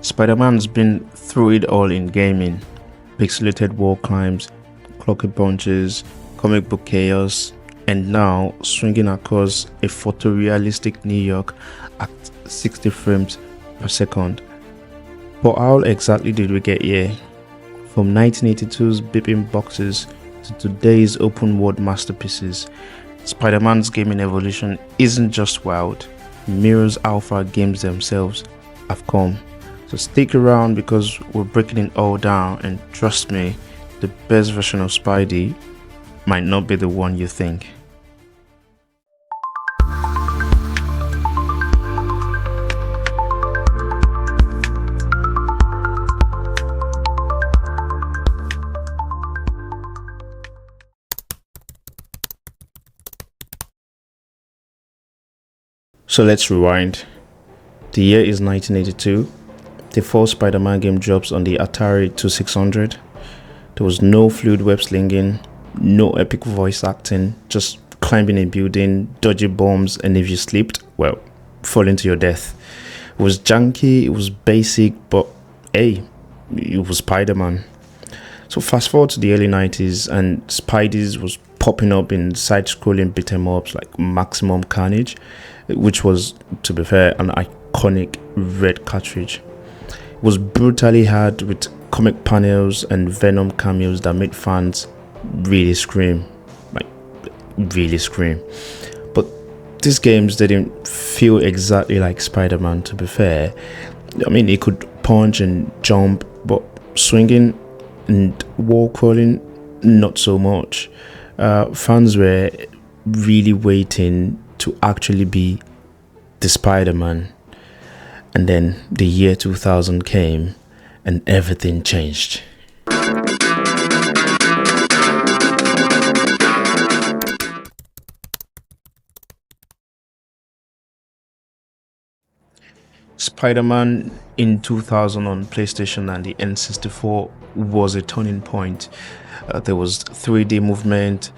Spider-Man's been through it all in gaming: pixelated wall climbs, clocky punches, comic book chaos, and now swinging across a photorealistic New York at 60 frames per second. But how exactly did we get here? From 1982's beeping boxes to today's open world masterpieces, Spider-Man's gaming evolution isn't just wild, it mirrors how far games themselves have come. So stick around because we're breaking it all down, and trust me, the best version of Spidey might not be the one you think. So let's rewind. The year is 1982. The first Spider-Man game drops on the Atari 2600. There was no fluid web slinging, no epic voice acting, just climbing a building, dodging bombs, and if you slipped, well, falling to your death. It was janky, it was basic, but hey, it was Spider-Man. So fast forward to the early 90s, and Spidey's was popping up in side-scrolling beat-em-ups like Maximum Carnage, which was, to be fair, an iconic red cartridge. It was brutally hard with comic panels and Venom cameos that made fans really scream. But these games didn't feel exactly like Spider-Man, to be fair. I mean, he could punch and jump, but swinging and wall crawling, not so much. Fans were really waiting to actually be the Spider-Man. And then the year 2000 came and everything changed. Spider-Man in 2000 on PlayStation and the N64 was a turning point. There was 3D movement,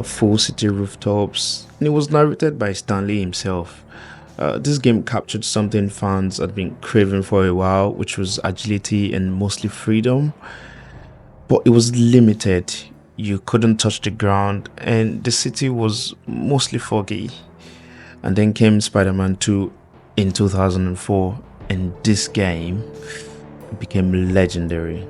full city rooftops, and it was narrated by Stan Lee himself. This game captured something fans had been craving for a while, which was agility and mostly freedom. But it was limited. You couldn't touch the ground, and the city was mostly foggy. And then came Spider-Man 2 in 2004, and this game became legendary.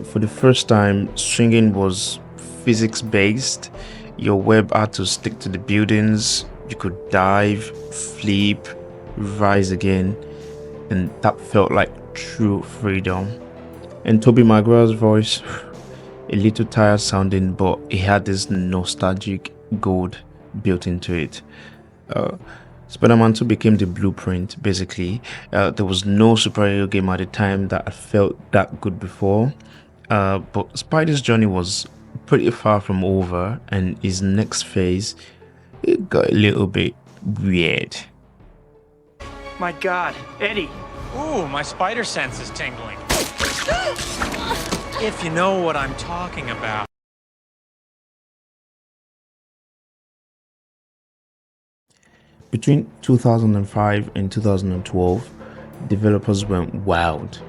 For the first time, swinging was physics-based. Your web had to stick to the buildings. You could dive, flip, rise again, and that felt like true freedom. And Tobey Maguire's voice, a little tired sounding, but he had this nostalgic gold built into it. Spider-Man 2 became the blueprint, basically. There was no superhero game at the time that felt that good before. But Spidey's journey was pretty far from over, and his next phase, it got a little bit weird. My God, Eddie! Ooh, my spider sense is tingling. If you know what I'm talking about. Between 2005 and 2012, developers went wild.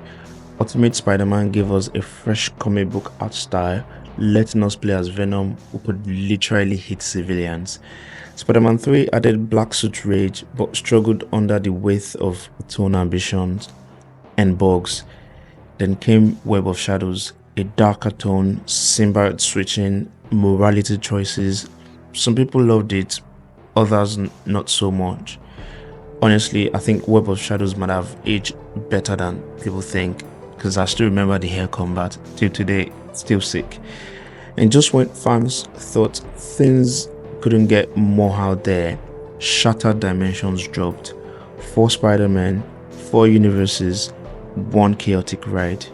Ultimate Spider-Man gave us a fresh comic book art style, letting us play as Venom, who could literally hit civilians. Spider-Man 3 added black suit rage, but struggled under the weight of its own ambitions and bugs. Then came Web of Shadows, a darker tone, symbiote switching, morality choices. Some people loved it, others not so much. Honestly, I think Web of Shadows might have aged better than people think, because I still remember the hair combat till today, still sick. And just when fans thought things couldn't get more out there, Shattered Dimensions dropped. 4 Spider-Man, 4 universes, 1 chaotic ride.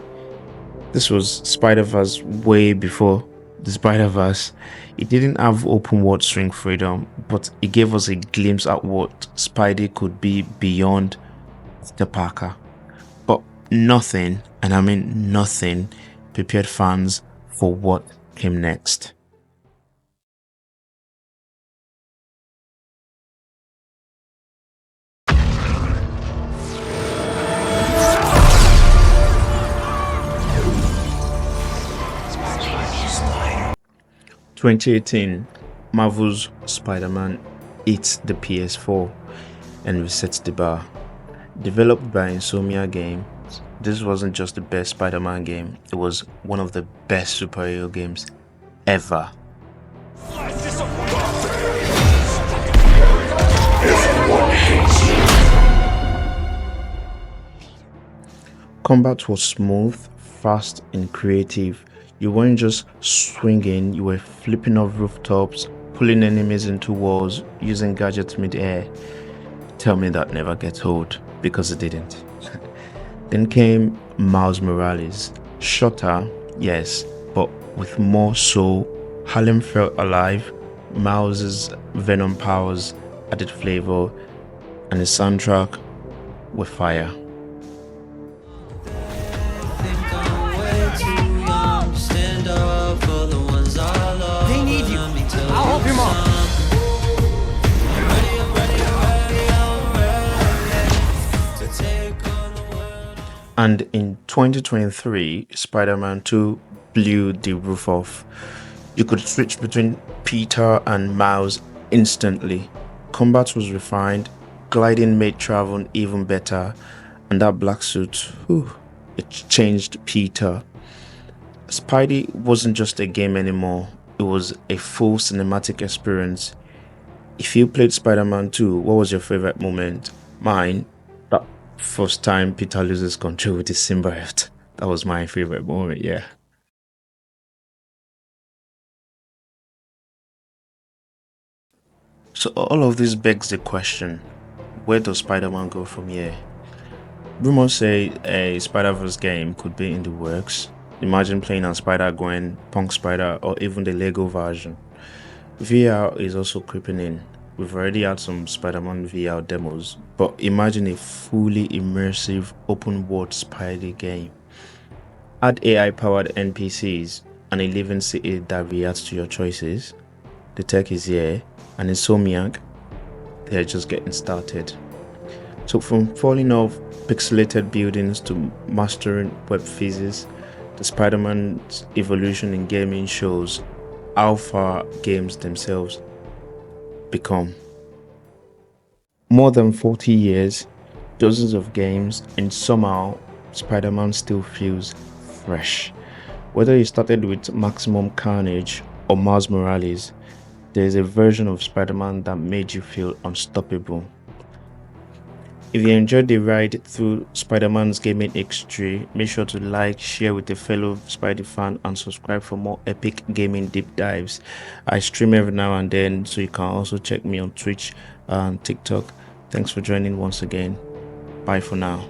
This was Spider-Verse way before the Spider-Verse. It didn't have open world swing freedom, but it gave us a glimpse at what Spidey could be beyond Peter Parker. But nothing, and I mean nothing, prepared fans for what came next. 2018, Marvel's Spider-Man hits the PS4 and resets the bar. Developed by Insomniac Games, this wasn't just the best Spider-Man game, it was one of the best superhero games ever. Combat was smooth, fast, and creative. You weren't just swinging, you were flipping off rooftops, pulling enemies into walls, using gadgets mid-air. Tell me that never gets old, because it didn't. Then came Miles Morales. Shorter, yes, but with more soul. Harlem felt alive. Miles's Venom powers added flavor, and the soundtrack with fire. They need you. I'll help your mom. And in 2023, Spider-Man 2 blew the roof off. You could switch between Peter and Miles instantly. Combat was refined, gliding made travel even better, and that black suit, it changed Peter. Spidey wasn't just a game anymore, it was a full cinematic experience. If you played Spider-Man 2, what was your favorite moment? Mine, that first time Peter loses control with his symbiote. That was my favorite moment, yeah. So all of this begs the question, where does Spider-Man go from here? Rumors say a Spider-Verse game could be in the works. Imagine playing as Spider-Gwen, Punk Spider, or even the Lego version. VR is also creeping in. We've already had some Spider-Man VR demos, but imagine a fully immersive open-world Spidey game. Add AI-powered NPCs and a living city that reacts to your choices. The tech is here, and Insomniac, they're just getting started. So from falling off pixelated buildings to mastering web physics, the Spider-Man's evolution in gaming shows how far games themselves become. More than 40 years, dozens of games, and somehow Spider-Man still feels fresh. Whether you started with Maximum Carnage or Miles Morales, there is a version of Spider-Man that made you feel unstoppable. If you enjoyed the ride through Spider-Man's gaming history, make sure to like, share with a fellow Spidey fan, and subscribe for more epic gaming deep dives. I stream every now and then, so you can also check me on Twitch and TikTok. Thanks for joining once again. Bye for now.